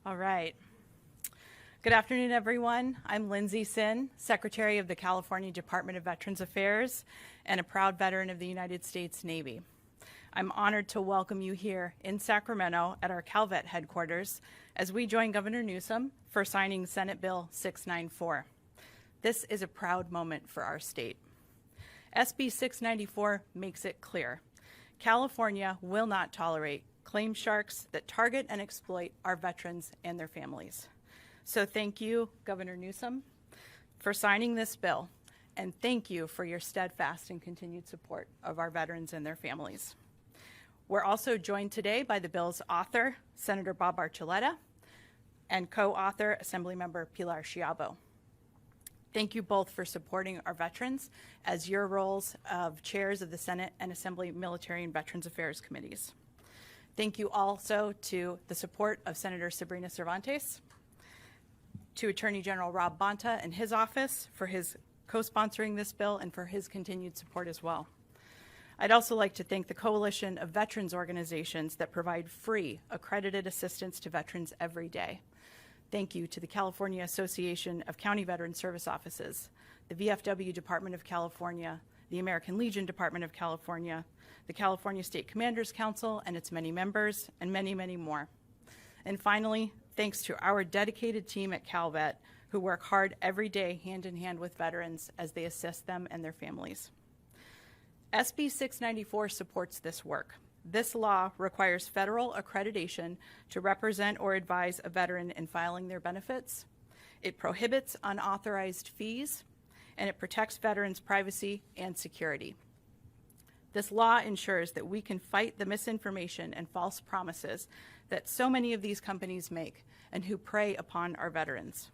All right. Good afternoon, everyone. I'm Lindsay Sin, Secretary of the California Department of Veterans Affairs and a proud veteran of the United States Navy. I'm honored to welcome you here in Sacramento at our CalVet headquarters as we join Governor Newsom for signing Senate Bill 694. This is a proud moment for our state. SB 694 makes it clear. California will not tolerate claim sharks that target and exploit our veterans and their families. So thank you, Governor Newsom, for signing this bill, and thank you for your steadfast and continued support of our veterans and their families. We're also joined today by the bill's author, Senator Bob Archuleta, and co-author, Assemblymember Pilar Schiavo. Thank you both for supporting our veterans as your roles of chairs of the Senate and Assembly Military and Veterans Affairs Committees. Thank you also to the support of Senator Sabrina Cervantes, to Attorney General Rob Bonta and his office for his co-sponsoring this bill and for his continued support as well. I'd also like to thank the coalition of veterans organizations that provide free accredited assistance to veterans every day. Thank you to the California Association of County Veteran Service Offices, the VFW Department of California, the American Legion Department of California, the California State Commanders Council and its many members, and many, many more. And finally, thanks to our dedicated team at CalVet who work hard every day hand in hand with veterans as they assist them and their families. SB 694 supports this work. This law requires federal accreditation to represent or advise a veteran in filing their benefits. It prohibits unauthorized fees, and it protects veterans' privacy and security. This law ensures that we can fight the misinformation and false promises that so many of these companies make and who prey upon our veterans.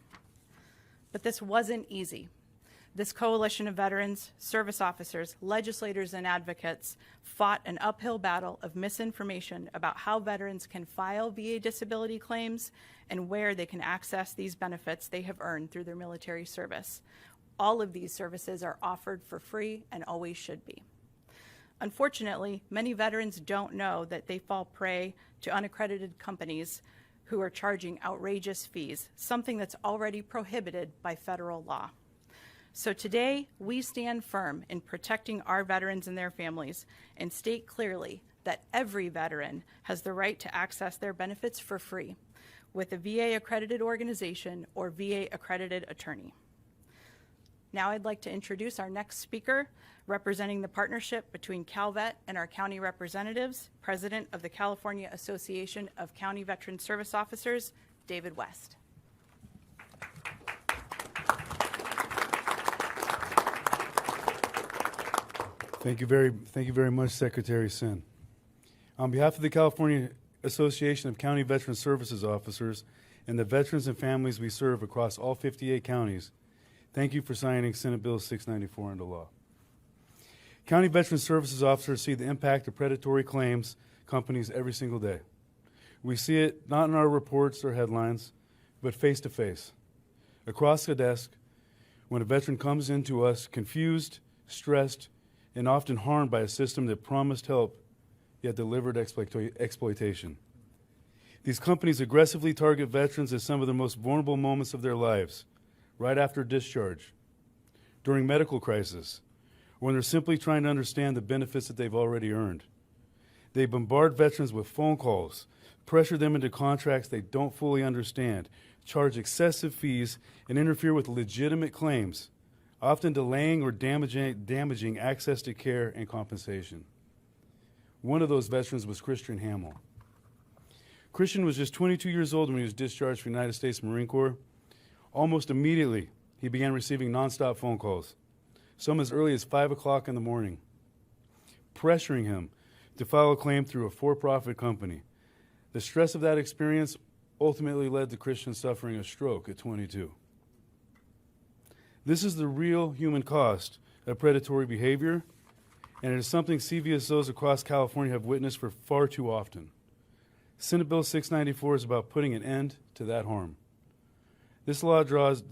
But this wasn't easy. This coalition of veterans, service officers, legislators, and advocates fought an uphill battle of misinformation about how veterans can file VA disability claims and where they can access these benefits they have earned through their military service. All of these services are offered for free and always should be. Unfortunately, many veterans don't know that they fall prey to unaccredited companies who are charging outrageous fees, something that's already prohibited by federal law. So today, we stand firm in protecting our veterans and their families and state clearly that every veteran has the right to access their benefits for free with a VA-accredited organization or VA-accredited attorney. Now I'd like to introduce our next speaker, representing the partnership between CalVet and our county representatives, President of the California Association of County Veteran Service Officers, David West. Thank you very much, Secretary Sin. On behalf of the California Association of County Veteran Services Officers and the veterans and families we serve across all 58 counties, thank you for signing Senate Bill 694 into law. County Veteran Services Officers see the impact of predatory claims companies every single day. We see it not in our reports or headlines, but face to face, across the desk, when a veteran comes into us confused, stressed, and often harmed by a system that promised help, yet delivered exploitation. These companies aggressively target veterans at some of the most vulnerable moments of their lives, right after discharge, during medical crisis, when they're simply trying to understand the benefits that they've already earned. They bombard veterans with phone calls, pressure them into contracts they don't fully understand, charge excessive fees, and interfere with legitimate claims, often delaying or damaging access to care and compensation. One of those veterans was Christian Hamill. Christian was just 22 years old when he was discharged from the United States Marine Corps. Almost immediately, he began receiving nonstop phone calls, some as early as 5 o'clock in the morning, pressuring him to file a claim through a for-profit company. The stress of that experience ultimately led to Christian suffering a stroke at 22. This is the real human cost of predatory behavior, and it is something CVSOs across California have witnessed for far too often. Senate Bill 694 is about putting an end to that harm. This law draws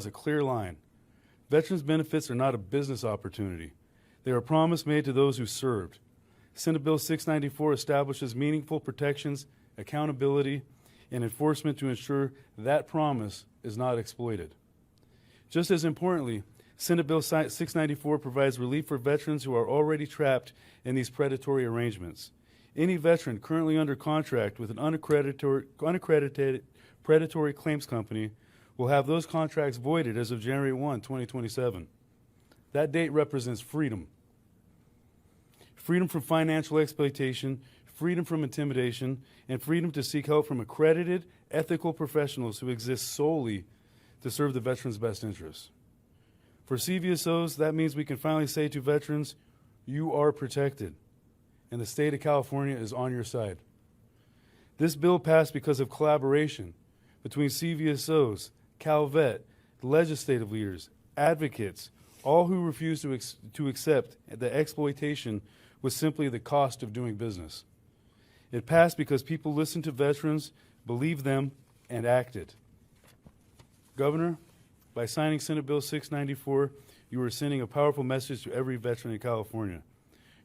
a clear line. Veterans benefits are not a business opportunity. They are a promise made to those who served. Senate Bill 694 establishes meaningful protections, accountability, and enforcement to ensure that promise is not exploited. Just as importantly, Senate Bill 694 provides relief for veterans who are already trapped in these predatory arrangements. Any veteran currently under contract with an unaccredited predatory claims company will have those contracts voided as of January 1, 2027. That date represents freedom. Freedom from financial exploitation, freedom from intimidation, and freedom to seek help from accredited, ethical professionals who exist solely to serve the veteran's best interests. For CVSOs, that means we can finally say to veterans, you are protected, and the state of California is on your side. This bill passed because of collaboration between CVSOs, CalVet, legislative leaders, advocates, all who refused to accept that exploitation was simply the cost of doing business. It passed because people listened to veterans, believed them, and acted. Governor, by signing Senate Bill 694, you are sending a powerful message to every veteran in California.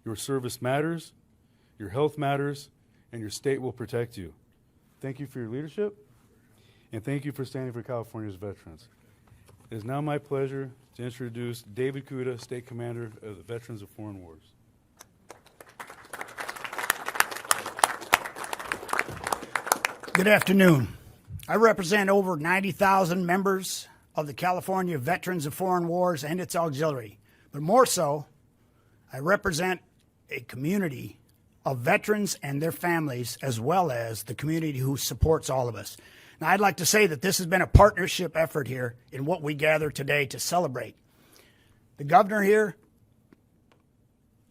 Your service matters, your health matters, and your state will protect you. Thank you for your leadership, and thank you for standing for California's veterans. It is now my pleasure to introduce David Kuda, State Commander of the Veterans of Foreign Wars. Good afternoon. I represent over 90,000 members of the California Veterans of Foreign Wars and its auxiliary. But more so, I represent a community of veterans and their families, as well as the community who supports all of us. Now, I'd like to say that this has been a partnership effort here in what we gather today to celebrate. The governor here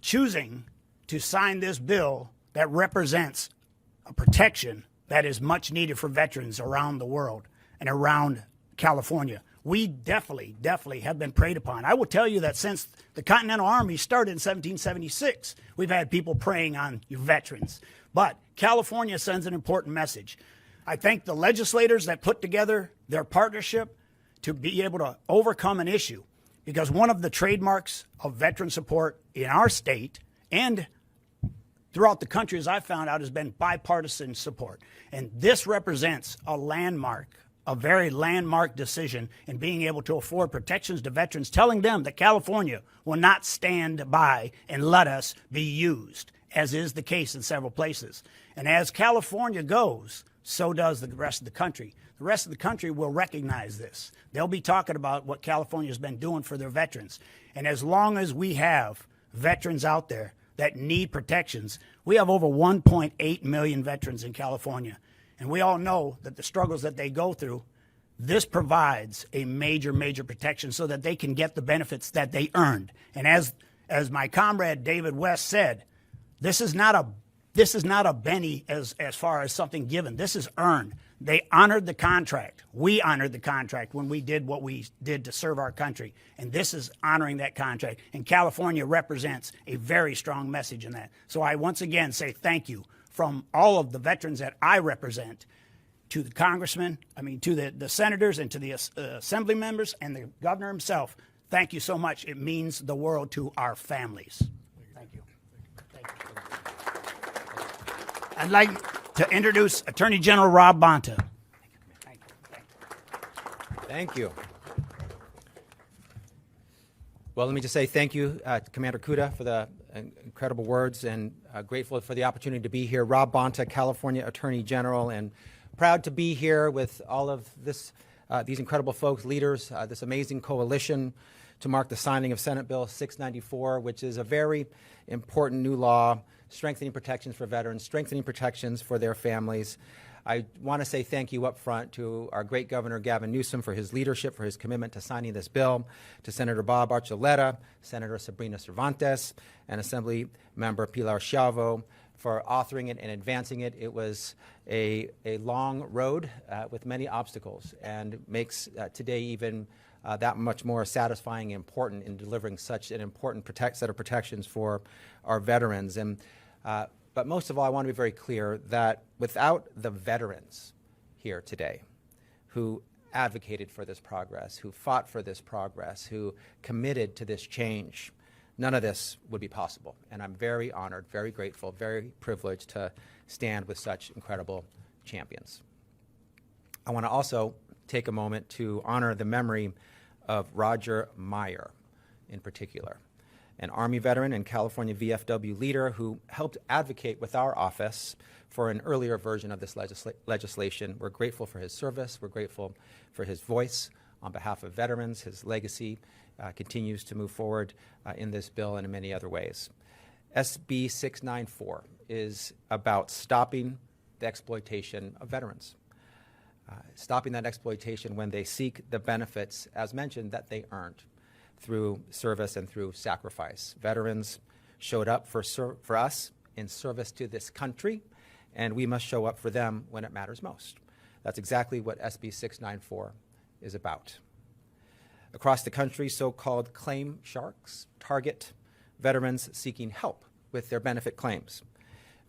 choosing to sign this bill that represents a protection that is much needed for veterans around the world and around California. We definitely have been preyed upon. I will tell you that since the Continental Army started in 1776, we've had people preying on your veterans. But California sends an important message. I thank the legislators that put together their partnership to be able to overcome an issue, because one of the trademarks of veteran support in our state and throughout the country, as I found out, has been bipartisan support. And this represents a landmark, a very landmark decision in being able to afford protections to veterans, telling them that California will not stand by and let us be used, as is the case in several places. And as California goes, so does the rest of the country. The rest of the country will recognize this. They'll be talking about what California has been doing for their veterans. And as long as we have veterans out there that need protections, we have over 1.8 million veterans in California. And we all know that the struggles that they go through, this provides a major protection so that they can get the benefits that they earned. And as my comrade David West said, this is not a Benny as far as something given. This is earned. They honored the contract. We honored the contract when we did what we did to serve our country. And this is honoring that contract. And California represents a very strong message in that. So I once again say thank you from all of the veterans that I represent to the congressmen, to the senators and to the assembly members and the governor himself. Thank you so much. It means the world to our families. Thank you. Thank you. I'd like to introduce Attorney General Rob Bonta. Thank you. Well, let me just say thank you to Commander Kuda for the incredible words, and grateful for the opportunity to be here. Rob Bonta, California Attorney General, and proud to be here with all of these incredible folks, leaders, this amazing coalition to mark the signing of Senate Bill 694, which is a very important new law strengthening protections for veterans, strengthening protections for their families. I want to say thank you up front to our great Governor Gavin Newsom for his leadership, for his commitment to signing this bill, to Senator Bob Archuleta, Senator Sabrina Cervantes, and Assembly Member Pilar Chavo for authoring it and advancing it. It was a long road with many obstacles, and makes today even that much more satisfying and important in delivering such an important set of protections for our veterans. But most of all, I want to be very clear that without the veterans here today who advocated for this progress, who fought for this progress, who committed to this change, none of this would be possible. And I'm very honored, very grateful, very privileged to stand with such incredible champions. I want to also take a moment to honor the memory of Roger Meyer in particular, an Army veteran and California VFW leader who helped advocate with our office for an earlier version of this legislation. We're grateful for his service. We're grateful for his voice on behalf of veterans. His legacy continues to move forward in this bill and in many other ways. SB 694 is about stopping the exploitation of veterans, stopping that exploitation when they seek the benefits, as mentioned, that they earned through service and through sacrifice. Veterans showed up for us in service to this country, and we must show up for them when it matters most. That's exactly what SB 694 is about. Across the country, so-called claim sharks target veterans seeking help with their benefit claims,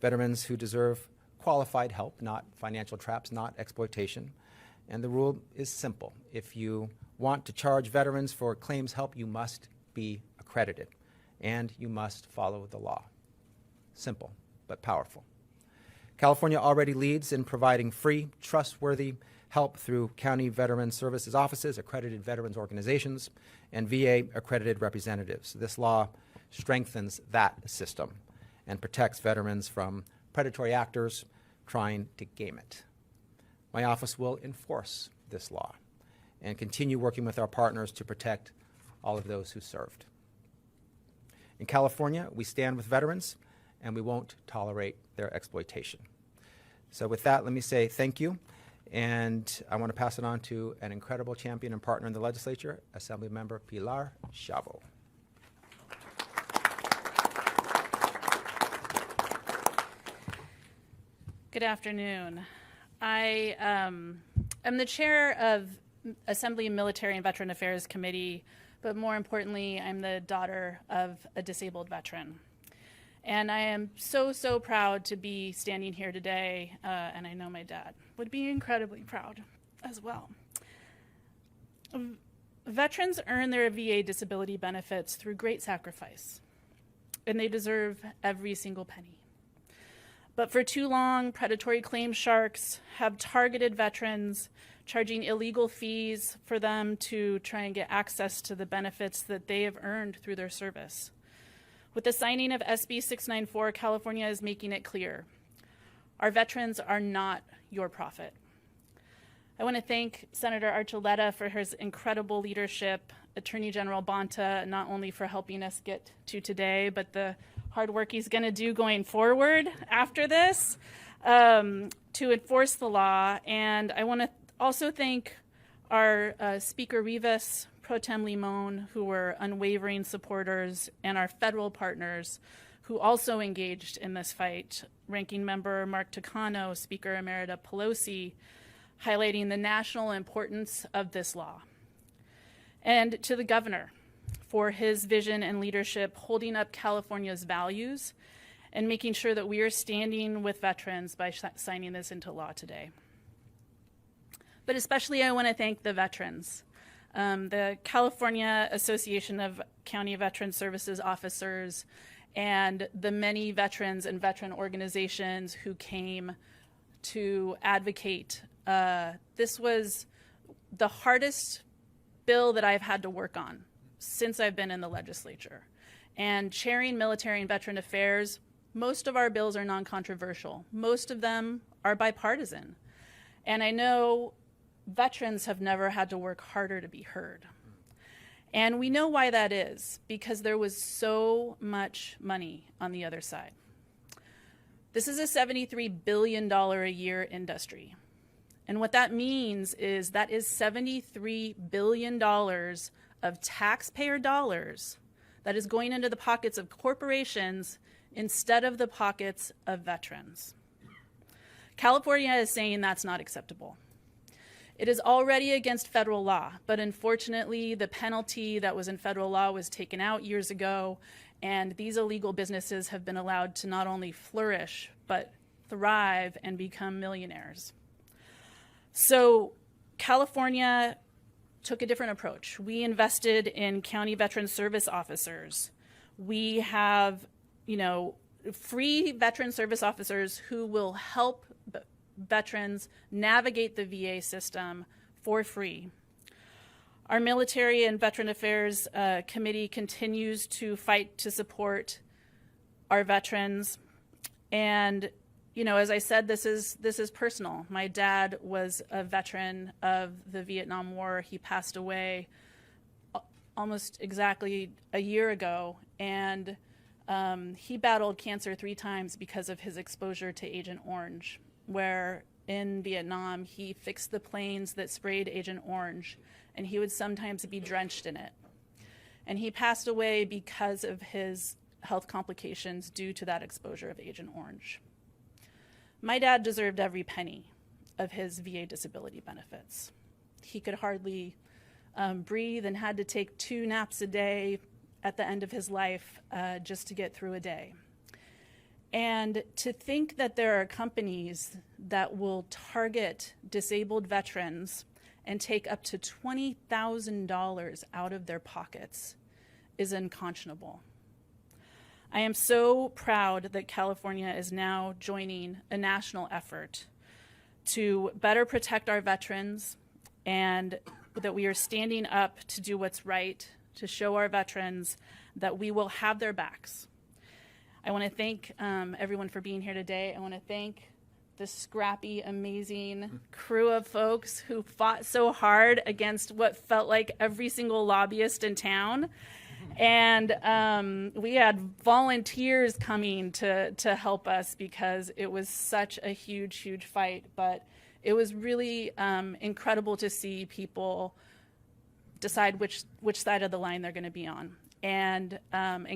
veterans who deserve qualified help, not financial traps, not exploitation. And the rule is simple. If you want to charge veterans for claims help, you must be accredited, and you must follow the law. Simple, but powerful. California already leads in providing free, trustworthy help through county veteran services offices, accredited veterans organizations, and VA accredited representatives. This law strengthens that system and protects veterans from predatory actors trying to game it. My office will enforce this law and continue working with our partners to protect all of those who served. In California, we stand with veterans, and we won't tolerate their exploitation. So with that, let me say thank you, and I want to pass it on to an incredible champion and partner in the legislature, Assemblymember Pilar Chavo. Good afternoon. I am the chair of Assembly Military and Veteran Affairs Committee, but more importantly, I'm the daughter of a disabled veteran. And I am so, so proud to be standing here today, and I know my dad would be incredibly proud as well. Veterans earn their VA disability benefits through great sacrifice, and they deserve every single penny. But for too long, predatory claim sharks have targeted veterans, charging illegal fees for them to try and get access to the benefits that they have earned through their service. With the signing of SB 694, California is making it clear. Our veterans are not your profit. I want to thank Senator Archuleta for his incredible leadership, Attorney General Bonta, not only for helping us get to today, but the hard work he's going to do going forward after this to enforce the law. And I want to also thank our Speaker Rivas, Pro Tem Limon, who were unwavering supporters, and our federal partners who also engaged in this fight. Ranking Member Mark Takano, Speaker Emerita Pelosi, highlighting the national importance of this law. And to the governor for his vision and leadership, holding up California's values and making sure that we are standing with veterans by signing this into law today. But especially I want to thank the veterans. The California Association of County Veteran Services Officers and the many veterans and veteran organizations who came to advocate. This was the hardest bill that I've had to work on since I've been in the legislature. And chairing military and veteran affairs, most of our bills are non-controversial. Most of them are bipartisan. And I know veterans have never had to work harder to be heard. And we know why that is, because there was so much money on the other side. This is a $73 billion a year industry. And what that means is that is $73 billion of taxpayer dollars that is going into the pockets of corporations instead of the pockets of veterans. California is saying that's not acceptable. It is already against federal law, but unfortunately the penalty that was in federal law was taken out years ago, and these illegal businesses have been allowed to not only flourish, but thrive and become millionaires. So California took a different approach. We invested in county veteran service officers. We have, free veteran service officers who will help veterans navigate the VA system for free. Our Military and Veteran Affairs Committee continues to fight to support our veterans. And, you know, as I said, this is personal. My dad was a veteran of the Vietnam War. He passed away almost exactly a year ago, and he battled cancer 3 times because of his exposure to Agent Orange, where in Vietnam he fixed the planes that sprayed Agent Orange, and he would sometimes be drenched in it. And he passed away because of his health complications due to that exposure of Agent Orange. My dad deserved every penny of his VA disability benefits. He could hardly breathe and had to take 2 naps a day at the end of his life just to get through a day. And to think that there are companies that will target disabled veterans and take up to $20,000 out of their pockets is unconscionable. I am so proud that California is now joining a national effort to better protect our veterans, and that we are standing up to do what's right, to show our veterans that we will have their backs. I want to thank everyone for being here today. I want to thank the scrappy, amazing crew of folks who fought so hard against what felt like every single lobbyist in town. And we had volunteers coming to help us because it was such a huge, huge fight. But it was really incredible to see people decide which side of the line they're going to be on. And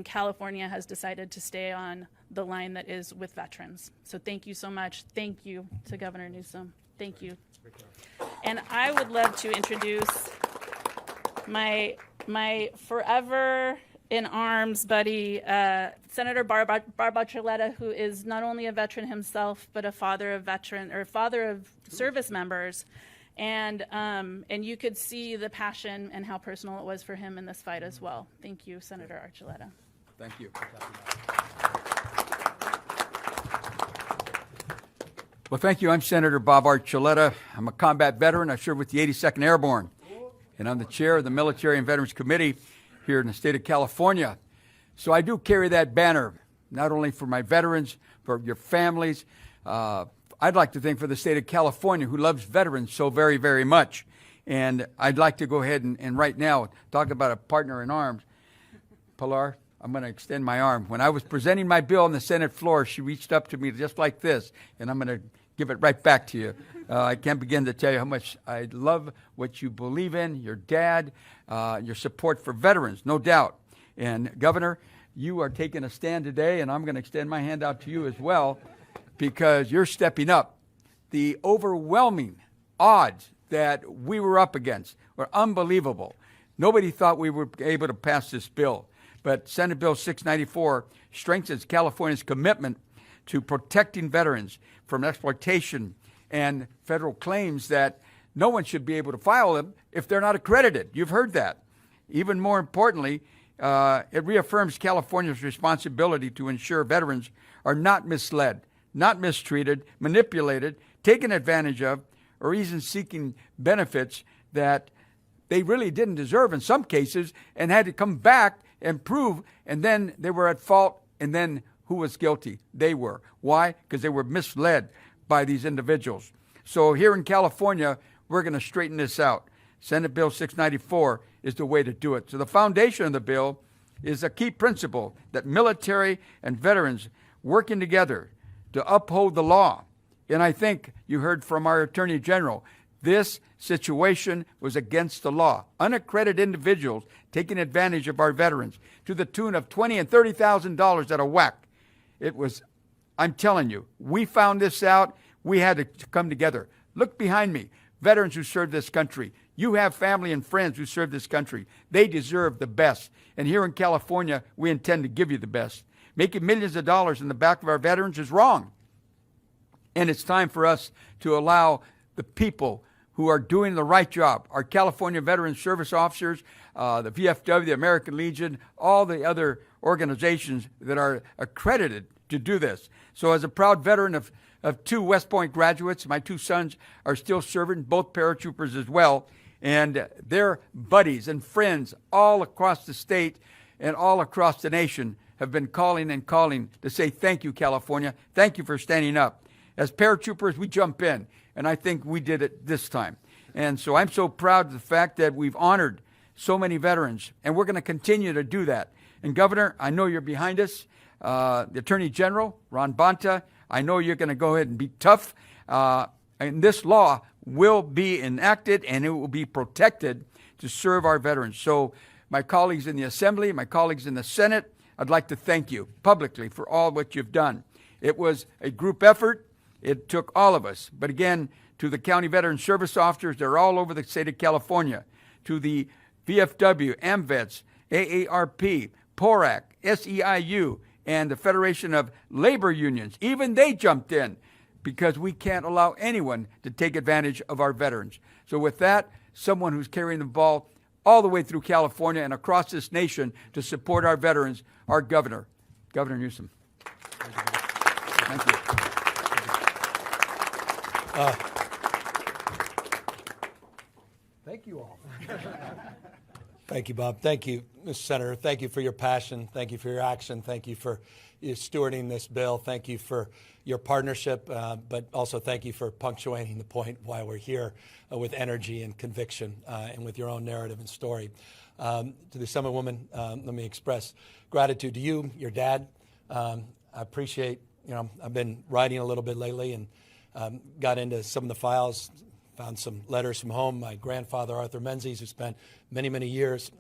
California has decided to stay on the line that is with veterans. So thank you so much. Thank you to Governor Newsom. Thank you. And I would love to introduce my forever in arms buddy, Senator Barbour-Chiletta, who is not only a veteran himself, but a father of service members. And you could see the passion and how personal it was for him in this fight as well. Thank you, Senator Archuleta. Thank you. Well, thank you. I'm Senator Bob Archuleta. I'm a combat veteran. I served with the 82nd Airborne, and I'm the chair of the Military and Veterans Committee here in the state of California. So I do carry that banner, not only for my veterans, for your families. I'd like to thank for the state of California, who loves veterans so very, very much. And I'd like to go ahead and right now talk about a partner in arms. Pilar, I'm going to extend my arm. When I was presenting my bill on the Senate floor, she reached up to me just like this, and I'm going to give it right back to you. I can't begin to tell you how much I love what you believe in, your dad, your support for veterans, no doubt. And Governor, you are taking a stand today, and I'm going to extend my hand out to you as well, because you're stepping up. The overwhelming odds that we were up against were unbelievable. Nobody thought we were able to pass this bill. But Senate Bill 694 strengthens California's commitment to protecting veterans from exploitation and federal claims that no one should be able to file them if they're not accredited. You've heard that. Even more importantly, it reaffirms California's responsibility to ensure veterans are not misled, not mistreated, manipulated, taken advantage of, or even seeking benefits that they really didn't deserve in some cases and had to come back and prove, and then they were at fault, and then who was guilty? They were. Why? Because they were misled by these individuals. So here in California, we're going to straighten this out. Senate Bill 694 is the way to do it. So the foundation of the bill is a key principle that military and veterans working together to uphold the law. And I think you heard from our Attorney General, this situation was against the law. Unaccredited individuals taking advantage of our veterans to the tune of $20,000 and $30,000 at a whack. It was, I'm telling you, we found this out. We had to come together. Look behind me. Veterans who served this country. You have family and friends who served this country. They deserve the best. And here in California, we intend to give you the best. Making millions of dollars in the back of our veterans is wrong. And it's time for us to allow the people who are doing the right job, our California Veteran Service Officers, the VFW, the American Legion, all the other organizations that are accredited to do this. So as a proud veteran of of 2 West Point graduates. My 2 sons are still serving, both paratroopers as well. And their buddies and friends all across the state and all across the nation have been calling and calling to say, thank you, California. Thank you for standing up. As paratroopers, we jump in, and I think we did it this time. And so I'm so proud of the fact that we've honored so many veterans, and we're going to continue to do that. And Governor, I know you're behind us. The Attorney General, Ron Bonta, I know you're going to go ahead and be tough. And this law will be enacted, and it will be protected to serve our veterans. So my colleagues in the Assembly, my colleagues in the Senate, I'd like to thank you publicly for all what you've done. It was a group effort. It took all of us. But again, to the County Veteran Service Officers, they're all over the state of California, to the VFW, AMVETS, AARP, PORAC, SEIU, and the Federation of Labor Unions. Even they jumped in because we can't allow anyone to take advantage of our veterans. So with that, someone who's carrying the ball all the way through California and across this nation to support our veterans, our governor, Governor Newsom. Thank you. Thank you all. Thank you, Bob. Thank you, Mr. Senator. Thank you for your passion. Thank you for your action. Thank you for stewarding this bill. Thank you for your partnership, but also thank you for punctuating the point why we're here with energy and conviction and with your own narrative and story. To the Assemblywoman, let me express gratitude to you, your dad. I appreciate, I've been writing a little bit lately and got into some of the files, found some letters from home. My grandfather, Arthur Menzies, who spent many, many years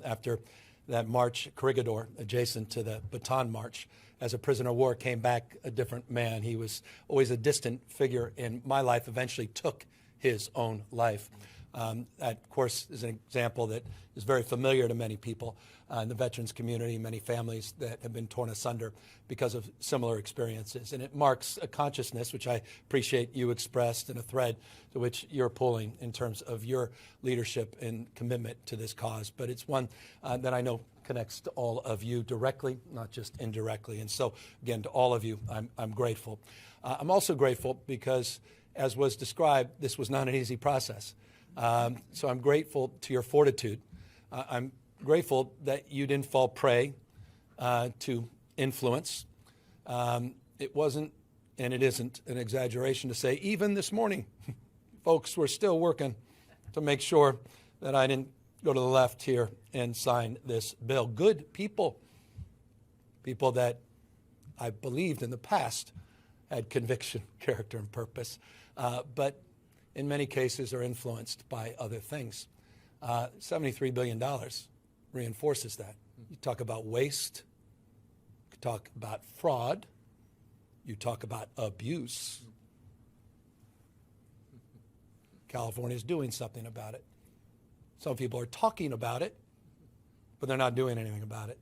after that march, Corregidor, adjacent to the Bataan March, as a prisoner of war, came back a different man. He was always a distant figure in my life, eventually took his own life. That, of course, is an example that is very familiar to many people in the veterans community, many families that have been torn asunder because of similar experiences. And it marks a consciousness, which I appreciate you expressed, and a thread to which you're pulling in terms of your leadership and commitment to this cause. But it's one that I know connects to all of you directly, not just indirectly. And so, again, to all of you, I'm grateful. I'm also grateful because, as was described, this was not an easy process. So I'm grateful to your fortitude. I'm grateful that you didn't fall prey to influence. It wasn't, and it isn't, an exaggeration to say, even this morning, folks were still working to make sure that I didn't go to the left here and sign this bill. Good people, people that I believed in the past had conviction, character, and purpose, but in many cases are influenced by other things. $73 billion reinforces that. You talk about waste, you talk about fraud, you talk about abuse. California is doing something about it. Some people are talking about it, but they're not doing anything about it.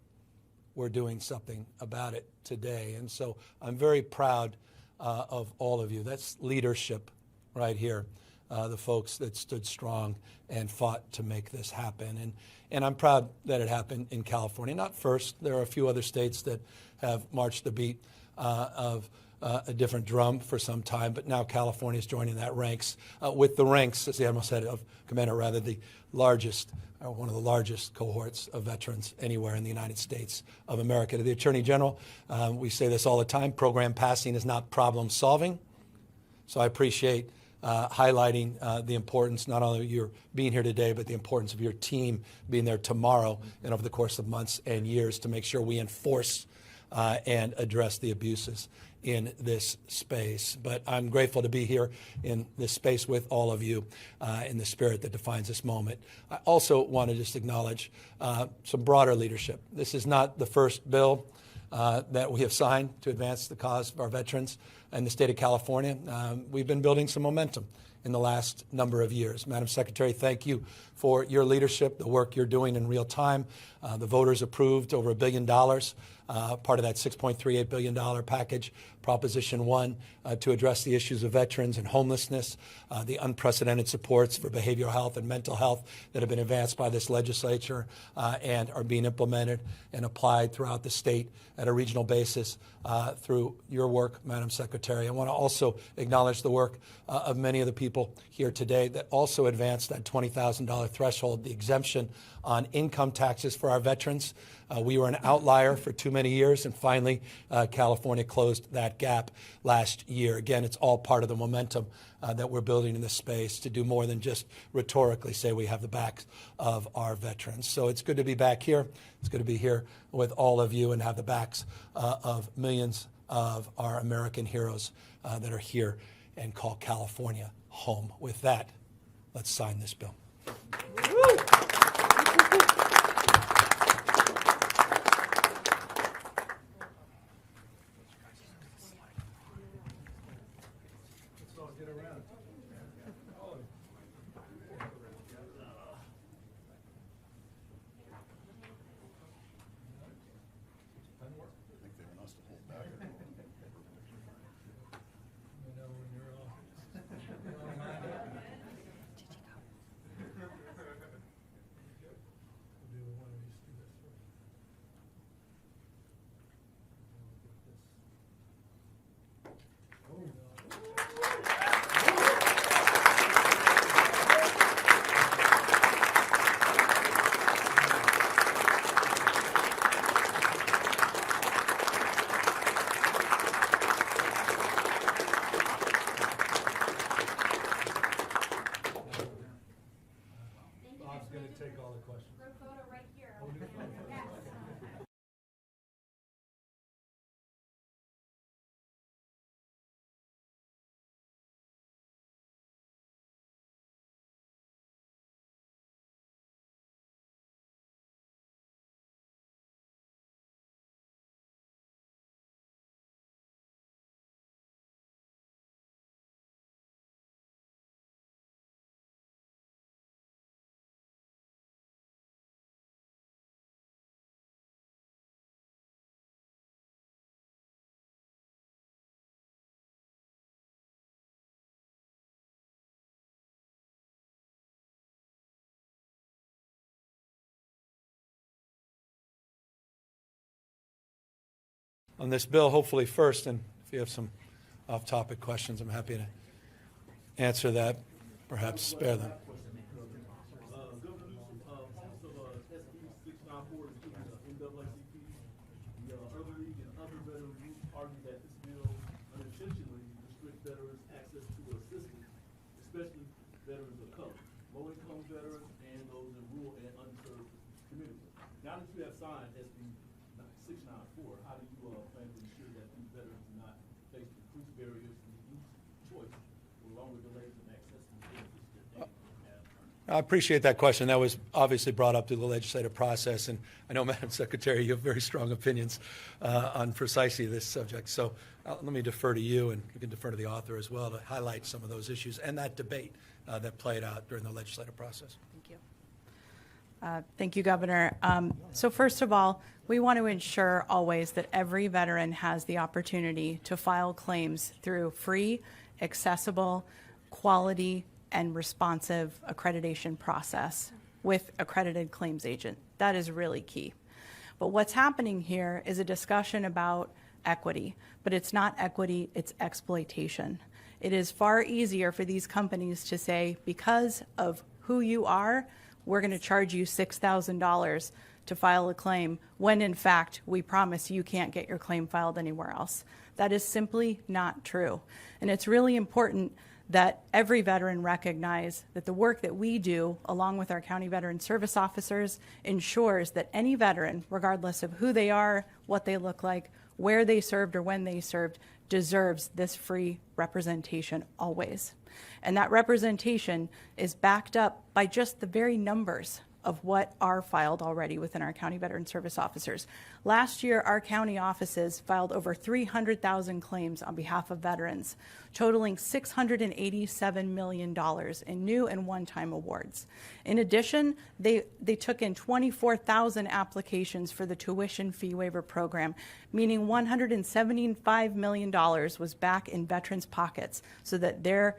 We're doing something about it today. And so I'm very proud of all of you. That's leadership right here. The folks that stood strong and fought to make this happen. And I'm proud that it happened in California. Not first. There are a few other states that have marched the beat of a different drum for some time, but now California is joining that ranks with the ranks, as the Admiral said, of Commander, rather, the largest, one of the largest cohorts of veterans anywhere in the United States of America. To the Attorney General, we say this all the time, program passing is not problem solving. So I appreciate highlighting the importance, not only of your being here today, but the importance of your team being there tomorrow and over the course of months and years to make sure we enforce and address the abuses in this space. But I'm grateful to be here in this space with all of you in the spirit that defines this moment. I also want to just acknowledge some broader leadership. This is not the first bill that we have signed to advance the cause of our veterans in the state of California. We've been building some momentum in the last number of years. Madam Secretary, thank you for your leadership, the work you're doing in real time. The voters approved over $1 billion, part of that $6.38 billion package, Proposition 1, to address the issues of veterans and homelessness, the unprecedented supports for behavioral health and mental health that have been advanced by this legislature and are being implemented and applied throughout the state at a regional basis through your work, Madam Secretary. I want to also acknowledge the work of many of the people here today that also advanced that $20,000 threshold, the exemption on income taxes for our veterans. We were an outlier for too many years, and finally, California closed that gap last year. Again, it's all part of the momentum that we're building in this space to do more than just rhetorically say we have the backs of our veterans. So it's good to be back here. It's good to be here with all of you and have the backs of millions of our American heroes that are here and call California home. With that, let's sign this bill. On this bill, hopefully first, and if you have some off-topic questions, I'm happy to answer that, perhaps spare them. Especially veterans of color, low-income veterans, and those in rural and underserved communities. Now that you have signed SB 694, how do you plan to ensure that these veterans do not face increased barriers and reduced choice or longer delays in access to benefits that they have? I appreciate that question. That was obviously brought up through the legislative process, and I know, Madam Secretary, you have very strong opinions on precisely this subject. So let me defer to you, and you can defer to the author as well to highlight some of those issues and that debate that played out during the legislative process. Thank you. Thank you, Governor. So first of all, we want to ensure always that every veteran has the opportunity to file claims through free, accessible, quality, and responsive accreditation process with accredited claims agent. That is really key. But what's happening here is a discussion about equity, but it's not equity, it's exploitation. It is far easier for these companies to say, because of who you are, we're going to charge you $6,000 to file a claim, when in fact we promise you can't get your claim filed anywhere else. That is simply not true. And it's really important that every veteran recognize that the work that we do, along with our county veteran service officers, ensures that any veteran, regardless of who they are, what they look like, where they served or when they served, deserves this free representation always. And that representation is backed up by just the very numbers of what are filed already within our county veteran service officers. Last year, our county offices filed over 300,000 claims on behalf of veterans, totaling $687 million in new and one-time awards. In addition, they took in 24,000 applications for the tuition fee waiver program, meaning $175 million was back in veterans' pockets so that their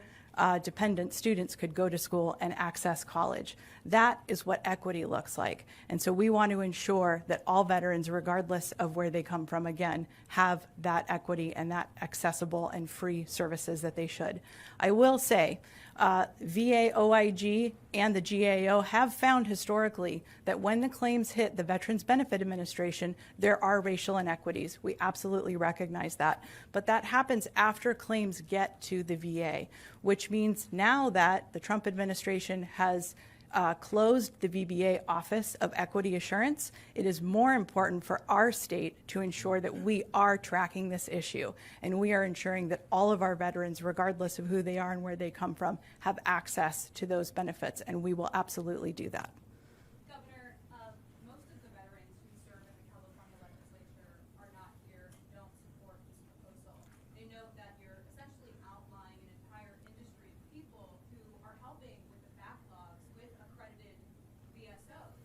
dependent students could go to school and access college. That is what equity looks like. And so we want to ensure that all veterans, regardless of where they come from, again, have that equity and that accessible and free services that they should. I will say, VA, OIG, and the GAO have found historically that when the claims hit the Veterans Benefit Administration, there are racial inequities. We absolutely recognize that. But that happens after claims get to the VA, which means now that the Trump administration has closed the VBA Office of Equity Assurance, it is more important for our state to ensure that we are tracking this issue and we are ensuring that all of our veterans, regardless of who they are and where they come from, have access to those benefits, and we will absolutely do that. Governor, most of the veterans who serve in the California legislature are not here, don't support this proposal. They note that you're essentially outlining an entire industry of people who are helping with the backlogs with accredited VSOs.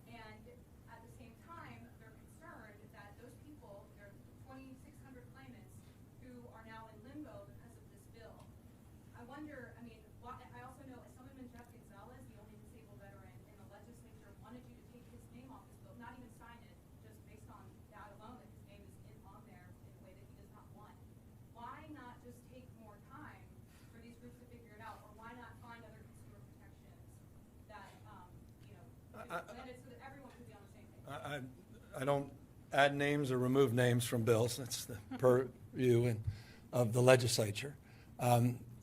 And at the same time, they're concerned that those people, there are 2,600 claimants who are now in limbo because of this bill. I wonder, I mean, I also know Assemblyman Jeff Gonzalez, the only disabled veteran in the legislature, wanted you to take his name off this bill, not even sign it, just based on that alone, that his name is on there in a way that he does not want. Why not just take more time for these groups to figure it out, or why not find other consumer protections that, landed so that everyone could be on the same page? I don't add names or remove names from bills. That's the purview of the legislature.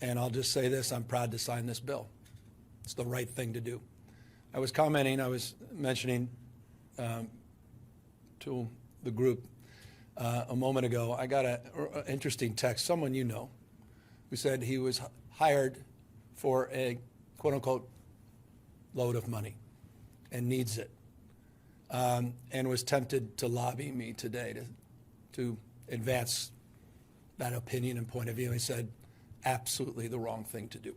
And I'll just say this, I'm proud to sign this bill. It's the right thing to do. I was mentioning to the group a moment ago, I got an interesting text, someone you know, who said he was hired for a quote-unquote load of money and needs it, and was tempted to lobby me today to advance that opinion and point of view. He said, absolutely the wrong thing to do.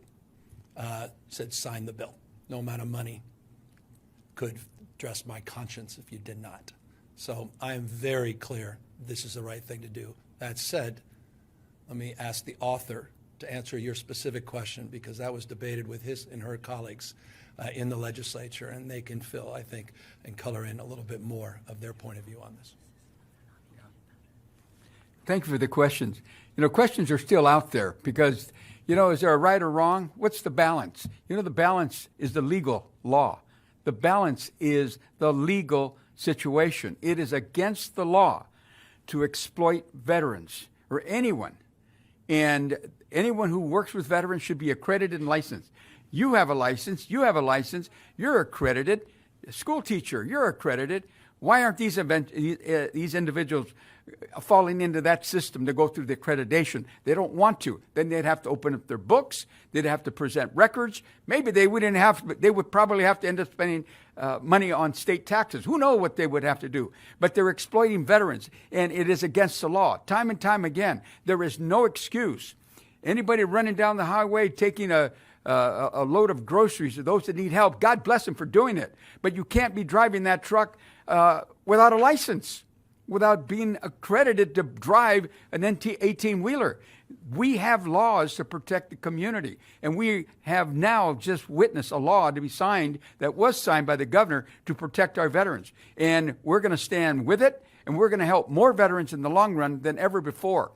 Said, sign the bill. No amount of money could dress my conscience if you did not. So I am very clear this is the right thing to do. That said, let me ask the author to answer your specific question, because that was debated with his and her colleagues in the legislature, and they can fill, I think, and color in a little bit more of their point of view on this. Thank you for the questions. Questions are still out there because, is there a right or wrong? What's the balance? The balance is the legal law. The balance is the legal situation. It is against the law to exploit veterans or anyone. And anyone who works with veterans should be accredited and licensed. You have a license. You have a license. You're accredited. School teacher, you're accredited. Why aren't these individuals falling into that system to go through the accreditation? They don't want to. Then they'd have to open up their books. They'd have to present records. Maybe they wouldn't have to, they would probably have to end up spending money on state taxes. Who knows what they would have to do? But they're exploiting veterans, and it is against the law. Time and time again, there is no excuse. Anybody running down the highway taking a load of groceries to those that need help, God bless them for doing it. But you can't be driving that truck without a license, without being accredited to drive an 18-wheeler. We have laws to protect the community, and we have now just witnessed a law to be signed that was signed by the governor to protect our veterans. And we're going to stand with it, and we're going to help more veterans in the long run than ever before.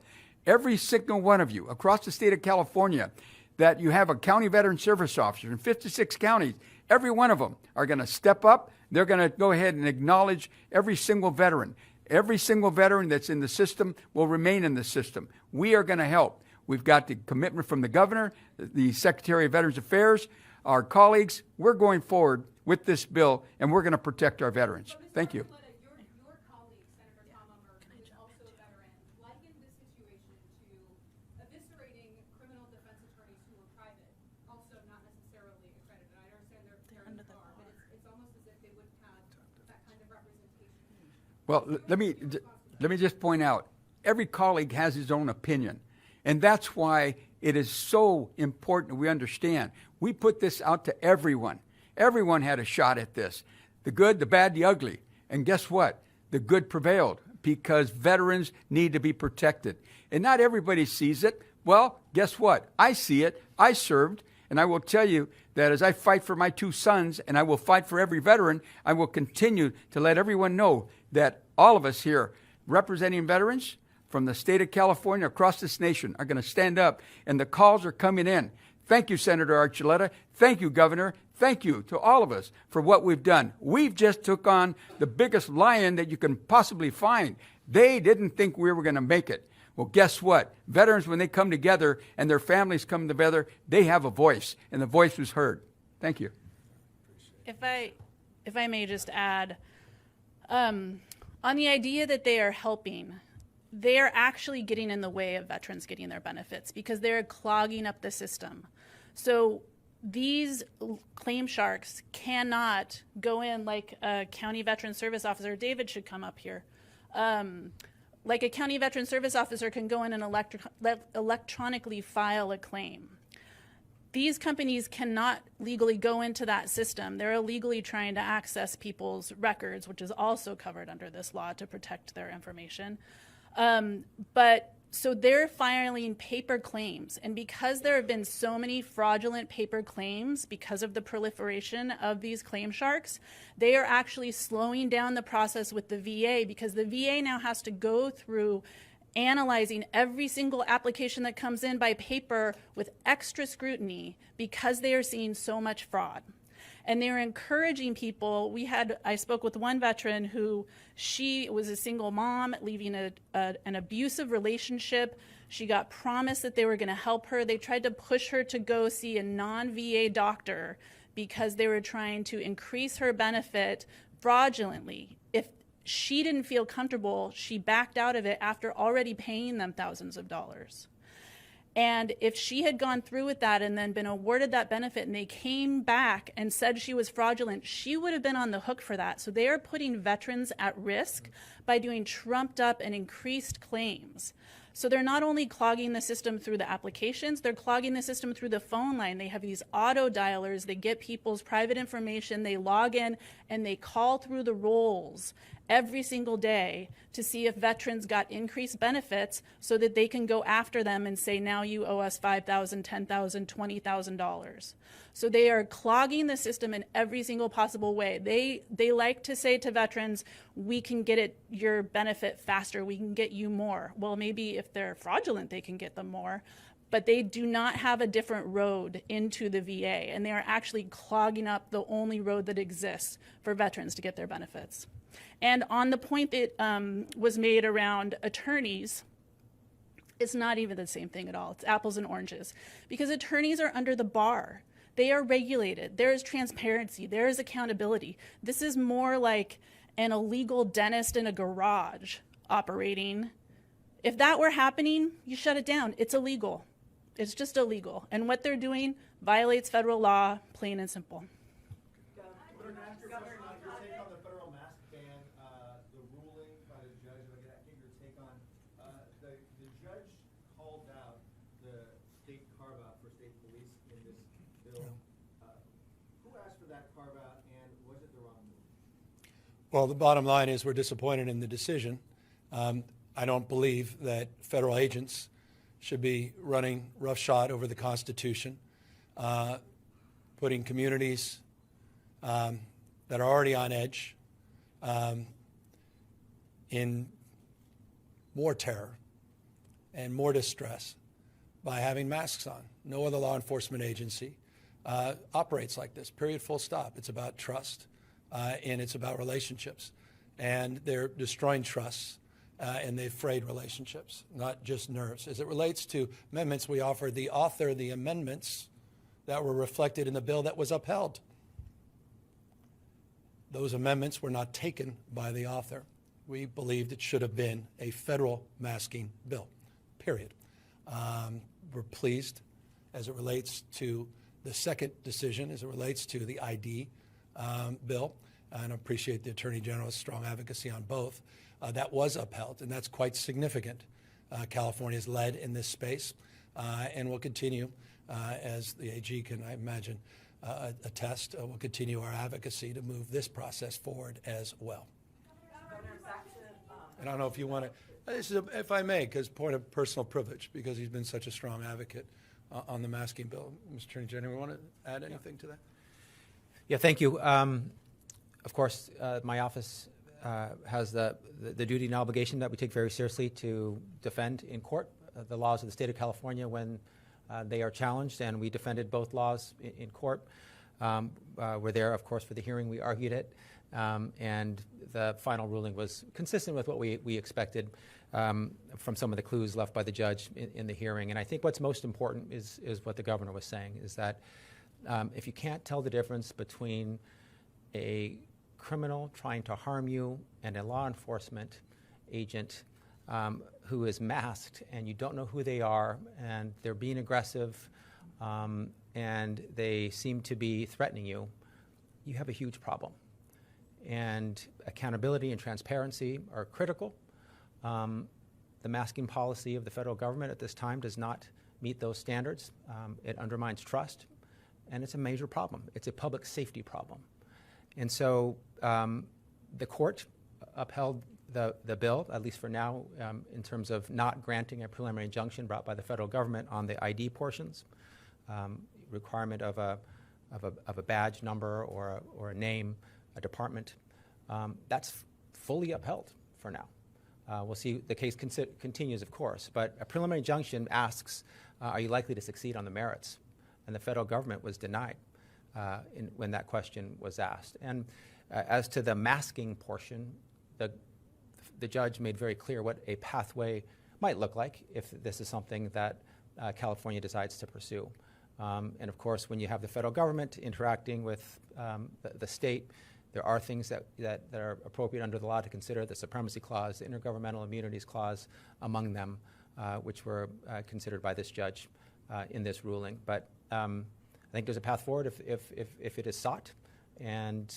Every single one of you across the state of California that you have a county veteran service officer in 56 counties, every one of them are going to step up. They're going to go ahead and acknowledge every single veteran. Every single veteran that's in the system will remain in the system. We are going to help. We've got the commitment from the governor, the Secretary of Veterans Affairs, our colleagues. We're going forward with this bill, and we're going to protect our veterans. Thank you. Your colleague, Senator Tom Ummer, who is also a veteran, likened this situation to eviscerating criminal defense attorneys who were private, also not necessarily accredited. I understand they're in the bar, but it's almost as if Well, let me just point out, every colleague has his own opinion. And that's why it is so important we understand. We put this out to everyone. Everyone had a shot at this. The good, the bad, the ugly. And guess what? The good prevailed because veterans need to be protected. And not everybody sees it. Well, guess what? I see it. I served. And I will tell you that as I fight for my 2 sons, and I will fight for every veteran, I will continue to let everyone know that all of us here representing veterans from the state of California across this nation are going to stand up, and the calls are coming in. Thank you, Senator Archuleta. Thank you, Governor. Thank you to all of us for what we've done. We've just took on the biggest lion that you can possibly find. They didn't think we were going to make it. Well, guess what? Veterans, when they come together and their families come together, they have a voice, and the voice was heard. Thank you. If I may just add, on the idea that they are helping, they are actually getting in the way of veterans getting their benefits because they're clogging up the system. So these claim sharks cannot go in like a county veteran service officer. David should come up here. Like a county veteran service officer can go in and electronically file a claim. These companies cannot legally go into that system. They're illegally trying to access people's records, which is also covered under this law to protect their information. So they're filing paper claims. And because there have been so many fraudulent paper claims because of the proliferation of these claim sharks, they are actually slowing down the process with the VA because the VA now has to go through analyzing every single application that comes in by paper with extra scrutiny because they are seeing so much fraud. And they're encouraging people. I spoke with one veteran who she was a single mom leaving an abusive relationship. She got promised that they were going to help her. They tried to push her to go see a non-VA doctor because they were trying to increase her benefit fraudulently. If she didn't feel comfortable, she backed out of it after already paying them thousands of dollars. And if she had gone through with that and then been awarded that benefit and they came back and said she was fraudulent, she would have been on the hook for that. So they are putting veterans at risk by doing trumped up and increased claims. So they're not only clogging the system through the applications, they're clogging the system through the phone line. They have these auto dialers, they get people's private information, they log in and they call through the rolls every single day to see if veterans got increased benefits so that they can go after them and say, now you owe us $5,000, $10,000, $20,000. So they are clogging the system in every single possible way. They like to say to veterans, we can get your benefit faster, we can get you more. Well, maybe if they're fraudulent, they can get them more, but they do not have a different road into the VA, and they are actually clogging up the only road that exists for veterans to get their benefits. And on the point that was made around attorneys, it's not even the same thing at all. It's apples and oranges. Because attorneys are under the bar. They are regulated. There is transparency. There is accountability. This is more like an illegal dentist in a garage operating. If that were happening, you shut it down. It's illegal. It's just illegal. And what they're doing violates federal law, plain and simple. Well, the bottom line is we're disappointed in the decision. I don't believe that federal agents should be running roughshod over the Constitution, putting communities that are already on edge in more terror and more distress by having masks on. No other law enforcement agency operates like this, period, full stop. It's about trust. And it's about relationships. And they're destroying trusts, and they've frayed relationships, not just nerves. As it relates to amendments, we offered the author the amendments that were reflected in the bill that was upheld. Those amendments were not taken by the author. We believed it should have been a federal masking bill, period. We're pleased as it relates to the second decision, as it relates to the ID bill, and I appreciate the Attorney General's strong advocacy on both. That was upheld, and that's quite significant. California's led in this space, and will continue, as the AG can, I imagine, attest, we'll continue our advocacy to move this process forward as well. And I don't know if you want to, this is if I may, because point of personal privilege, because he's been such a strong advocate on the masking bill. Mr. Attorney General, want to add anything to that? Yeah, thank you. Of course, my office has the duty and obligation that we take very seriously to defend in court the laws of the state of California when they are challenged, and we defended both laws in court. We're there, of course, for the hearing. We argued it, and the final ruling was consistent with what we expected from some of the clues left by the judge in the hearing. And I think what's most important is what the governor was saying, is that if you can't tell the difference between a criminal trying to harm you and a law enforcement agent who is masked and you don't know who they are and they're being aggressive and they seem to be threatening you, you have a huge problem. And accountability and transparency are critical. The masking policy of the federal government at this time does not meet those standards. It undermines trust, and it's a major problem. It's a public safety problem. And so the court upheld the bill, at least for now, in terms of not granting a preliminary injunction brought by the federal government on the ID portions, requirement of a badge number or a name, a department. That's fully upheld for now. We'll see. The case continues, of course, but a preliminary injunction asks, are you likely to succeed on the merits? And the federal government was denied when that question was asked. And as to the masking portion, the judge made very clear what a pathway might look like if this is something that California decides to pursue. And of course, when you have the federal government interacting with the state, there are things that are appropriate under the law to consider, the Supremacy Clause, the Intergovernmental Immunities Clause among them, which were considered by this judge in this ruling. But I think there's a path forward if it is sought, and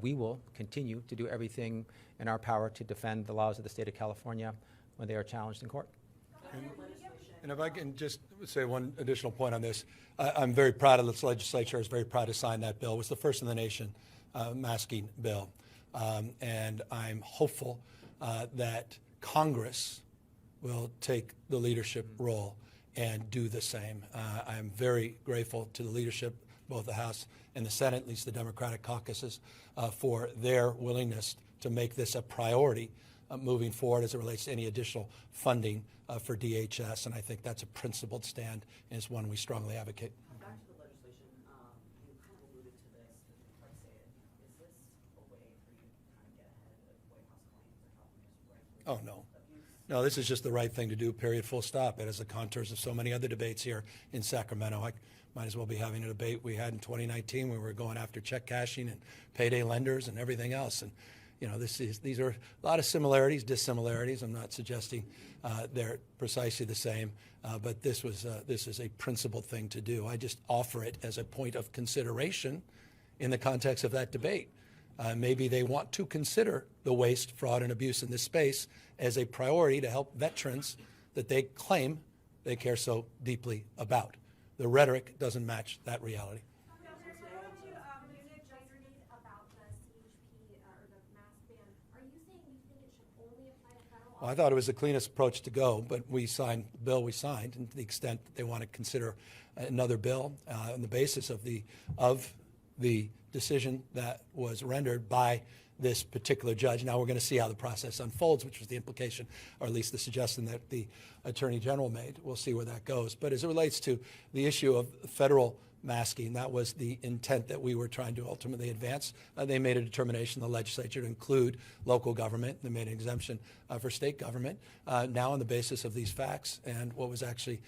we will continue to do everything in our power to defend the laws of the state of California when they are challenged in court. And if I can just say one additional point on this, I'm very proud of this legislature. I was very proud to sign that bill. It was the first in the nation masking bill. And I'm hopeful that Congress will take the leadership role and do the same. I'm very grateful to the leadership, both the House and the Senate, at least the Democratic caucuses, for their willingness to make this a priority moving forward as it relates to any additional funding for DHS. And I think that's a principled stand and is one we strongly advocate. Back to the legislation, you kind of alluded to this, but didn't quite say it. Is this a way for you to kind of get ahead of White House claims or California's right? Oh, no. No, this is just the right thing to do, period, full stop. It has the contours of so many other debates here in Sacramento. I might as well be having a debate we had in 2019 when we were going after check cashing and payday lenders and everything else. And you know, these are a lot of similarities, dissimilarities. I'm not suggesting they're precisely the same, but this is a principled thing to do. I just offer it as a point of consideration in the context of that debate. Maybe they want to consider the waste, fraud, and abuse in this space as a priority to help veterans that they claim they care so deeply about. The rhetoric doesn't match that reality. Well, I thought it was the cleanest approach to go, but we signed the bill we signed, and to the extent that they want to consider another bill on the basis of the decision that was rendered by this particular judge. Now we're going to see how the process unfolds, which was the implication, or at least the suggestion that the Attorney General made. We'll see where that goes. But as it relates to the issue of federal masking, that was the intent that we were trying to ultimately advance. They made a determination, the legislature, to include local government. They made an exemption for state government. Now on the basis of these facts and what was actually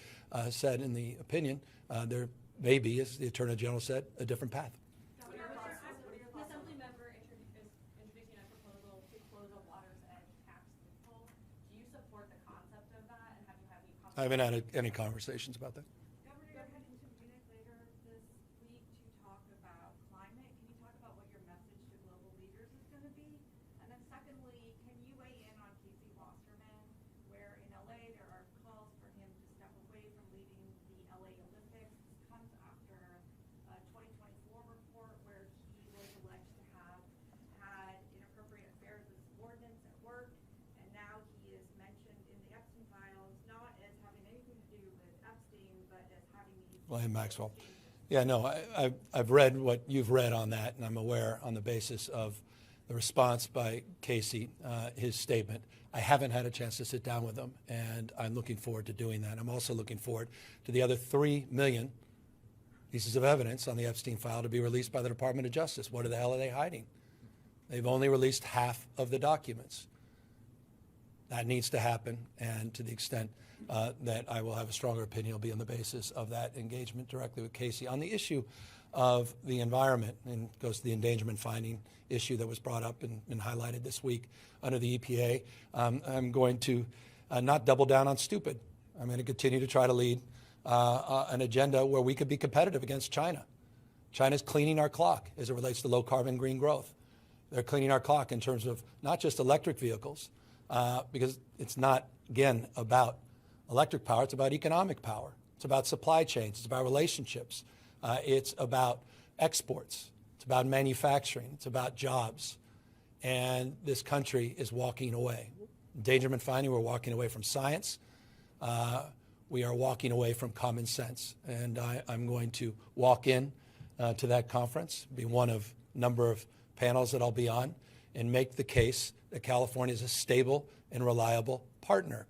said in the opinion, there may be, as the Attorney General said, a different path. The Assembly member is introducing a proposal to close a water's edge tax loophole. Do you support the concept of that, and have you had any conversations? I haven't had any conversations about that. Governor, you're heading to Munich later this week to talk about climate. Can you talk about what your message to global leaders William Maxwell. Yeah, no, I've read what you've read on that, and I'm aware on the basis of the response by Casey, his statement. I haven't had a chance to sit down with him, and I'm looking forward to doing that. I'm also looking forward to the other 3 million pieces of evidence on the Epstein file to be released by the Department of Justice. What the hell are they hiding? They've only released half of the documents. That needs to happen, and to the extent that I will have a stronger opinion, will be on the basis of that engagement directly with Casey. On the issue of the environment, and goes to the endangerment finding issue that was brought up and highlighted this week under the EPA, I'm going to not double down on stupid. I'm going to continue to try to lead an agenda where we could be competitive against China. China's cleaning our clock as it relates to low carbon green growth. They're cleaning our clock in terms of not just electric vehicles, because it's not, again, about electric power, it's about economic power. It's about supply chains, it's about relationships, it's about exports, it's about manufacturing, it's about jobs. And this country is walking away. Endangerment finding, we're walking away from science. We are walking away from common sense. And I'm going to walk in to that conference, be one of a number of panels that I'll be on, and make the case that California is a stable and reliable partner,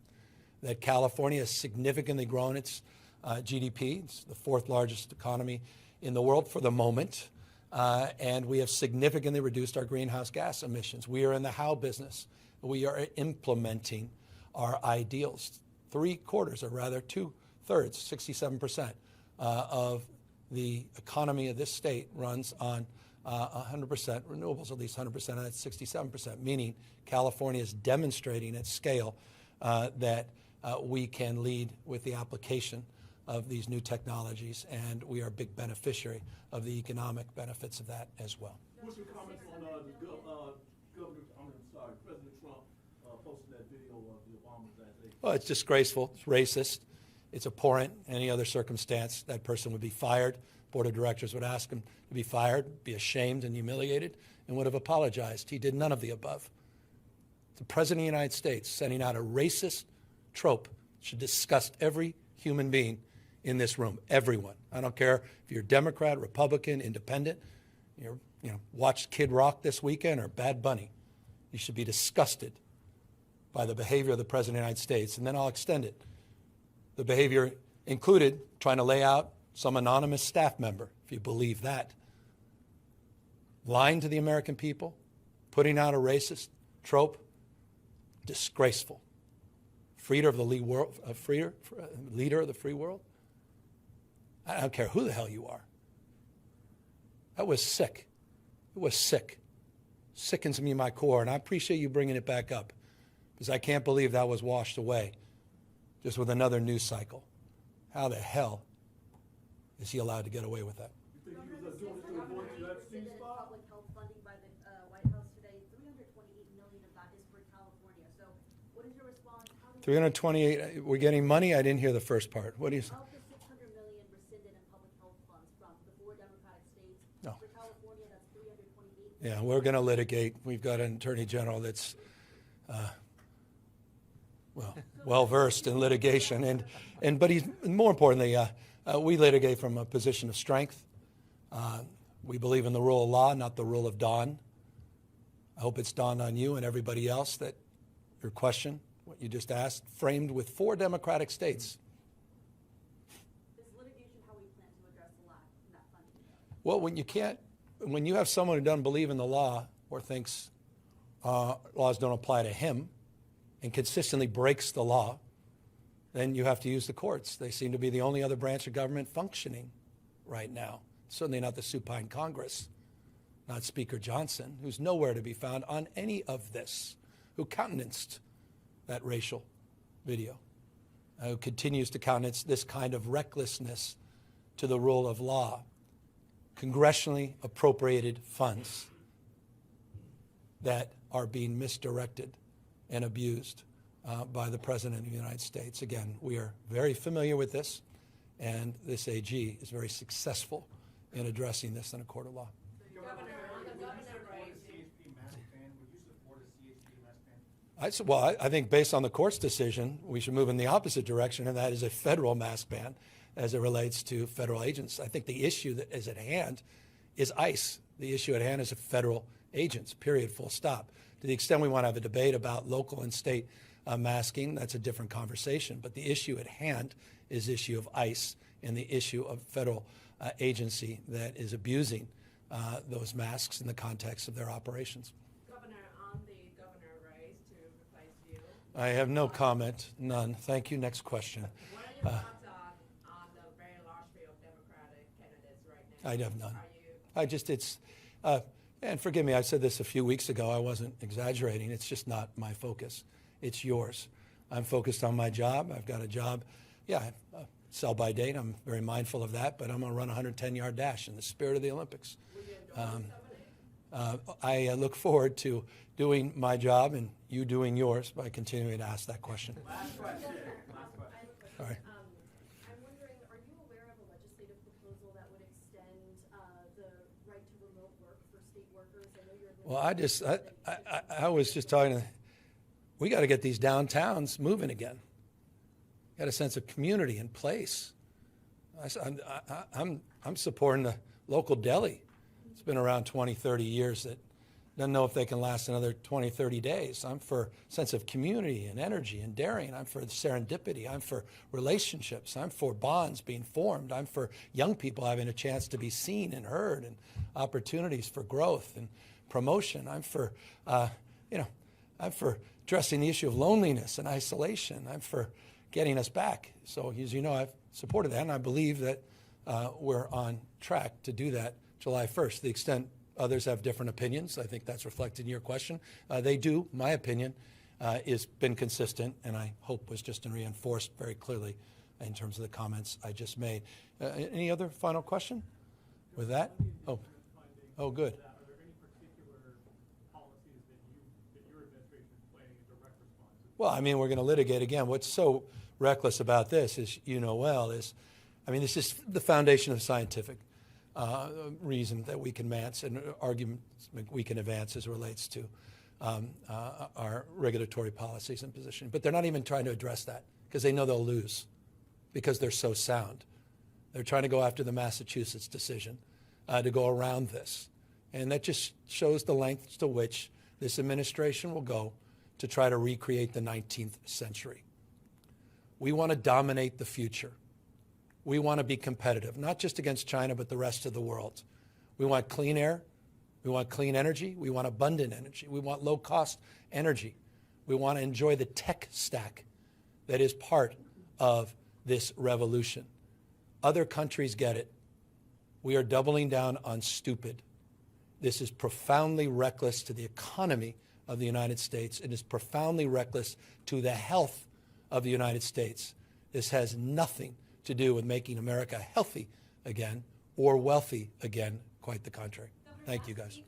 that California has significantly grown its GDP. It's the 4th largest economy in the world for the moment, and we have significantly reduced our greenhouse gas emissions. We are in the how business. We are implementing our ideals. 3/4, or rather 2/3, 67% of the economy of this state runs on 100% renewables, at least 100%, and that's 67%, meaning California is demonstrating at scale that we can lead with the application of these new technologies, and we are a big beneficiary of the economic benefits of that as well. What's your comments on President Trump posting that video of the Obama assassination? Well, it's disgraceful, it's racist, it's abhorrent. Any other circumstance, that person would be fired. Board of directors would ask him to be fired, be ashamed and humiliated, and would have apologized. He did none of the above. The President of the United States sending out a racist trope should disgust every human being in this room, everyone. I don't care if you're Democrat, Republican, Independent, watched Kid Rock this weekend or Bad Bunny. You should be disgusted by the behavior of the President of the United States. And then I'll extend it. The behavior included trying to lay out some anonymous staff member, if you believe that, lying to the American people, putting out a racist trope, disgraceful. Leader of the free world. I don't care who the hell you are. That was sick. It was sick. Sickens me in my core, and I appreciate you bringing it back up, because I can't believe that was washed away just with another news cycle. How the hell is he allowed to get away with that? You think he was doing it to avoid the Epstein spot? Public health funding by the White House today, $328 million of that is for California. So what is your response? How do you 328, we're getting money? I didn't hear the first part. What do you say? Of the $600 million rescinded in public health funds from the 4 Democratic states, No. for California, that's $328 Yeah, we're going to litigate. We've got an attorney general that's well-versed in litigation, but he's more importantly, we litigate from a position of strength. We believe in the rule of law, not the rule of dawn. I hope it's dawned on you and everybody else that your question, what you just asked, framed with 4 Democratic states. Is litigation how we plan to address the lack of that funding? Well, when you have someone who doesn't believe in the law or thinks laws don't apply to him and consistently breaks the law, then you have to use the courts. They seem to be the only other branch of government functioning right now. Certainly not the supine Congress, not Speaker Johnson, who's nowhere to be found on any of this, who countenanced that racial video, who continues to countenance this kind of recklessness to the rule of law, congressionally appropriated funds that are being misdirected and abused by the President of the United States. Again, we are very familiar with this, and this AG is very successful in addressing this in a court of law. I think based on the court's decision, we should move in the opposite direction, and that is a federal mask ban. as it relates to federal agents. I think the issue that is at hand is ICE. The issue at hand is federal agents, period, full stop. To the extent we want to have a debate about local and state masking, that's a different conversation. But the issue at hand is the issue of ICE and the issue of federal agency that is abusing those masks in the context of their operations. Governor, on the governor race to replace you, I have no comment, none. Thank you. Next question. what are your thoughts on the very large field of Democratic candidates right now? I have none. Are you? I just, and forgive me, I said this a few weeks ago. I wasn't exaggerating. It's just not my focus. It's yours. I'm focused on my job. I've got a job. Yeah, sell by date. I'm very mindful of that, but I'm going to run a 110-yard dash in the spirit of the Olympics. I look forward to doing my job and you doing yours by continuing to ask that question. Last question. All right. I'm wondering, are you aware of a legislative proposal that would extend the right to remote work for state workers? I know you're. Well, I was just talking to, we got to get these downtowns moving again. Got a sense of community and place. I'm supporting the local deli. It's been around 20, 30 years that doesn't know if they can last another 20, 30 days. I'm for a sense of community and energy and daring. I'm for serendipity. I'm for relationships. I'm for bonds being formed. I'm for young people having a chance to be seen and heard and opportunities for growth and promotion. I'm for, I'm for addressing the issue of loneliness and isolation. I'm for getting us back. So as you know, I've supported that, and I believe that we're on track to do that July 1st. To the extent others have different opinions, I think that's reflected in your question. They do. My opinion has been consistent, and I hope was just reinforced very clearly in terms of the comments I just made. Any other final question with that? Oh, good. Are there any particular policies that your administration is planning a direct response to? Well, I mean, we're going to litigate again. What's so reckless about this is, this is the foundation of scientific reason that we can advance and arguments we can advance as it relates to our regulatory policies and position. But they're not even trying to address that because they know they'll lose because they're so sound. They're trying to go after the Massachusetts decision to go around this. And that just shows the lengths to which this administration will go to try to recreate the 19th century. We want to dominate the future. We want to be competitive, not just against China, but the rest of the world. We want clean air. We want clean energy. We want abundant energy. We want low-cost energy. We want to enjoy the tech stack that is part of this revolution. Other countries get it. We are doubling down on stupid. This is profoundly reckless to the economy of the United States. It is profoundly reckless to the health of the United States. This has nothing to do with making America healthy again or wealthy again. Quite the contrary. Thank you, guys.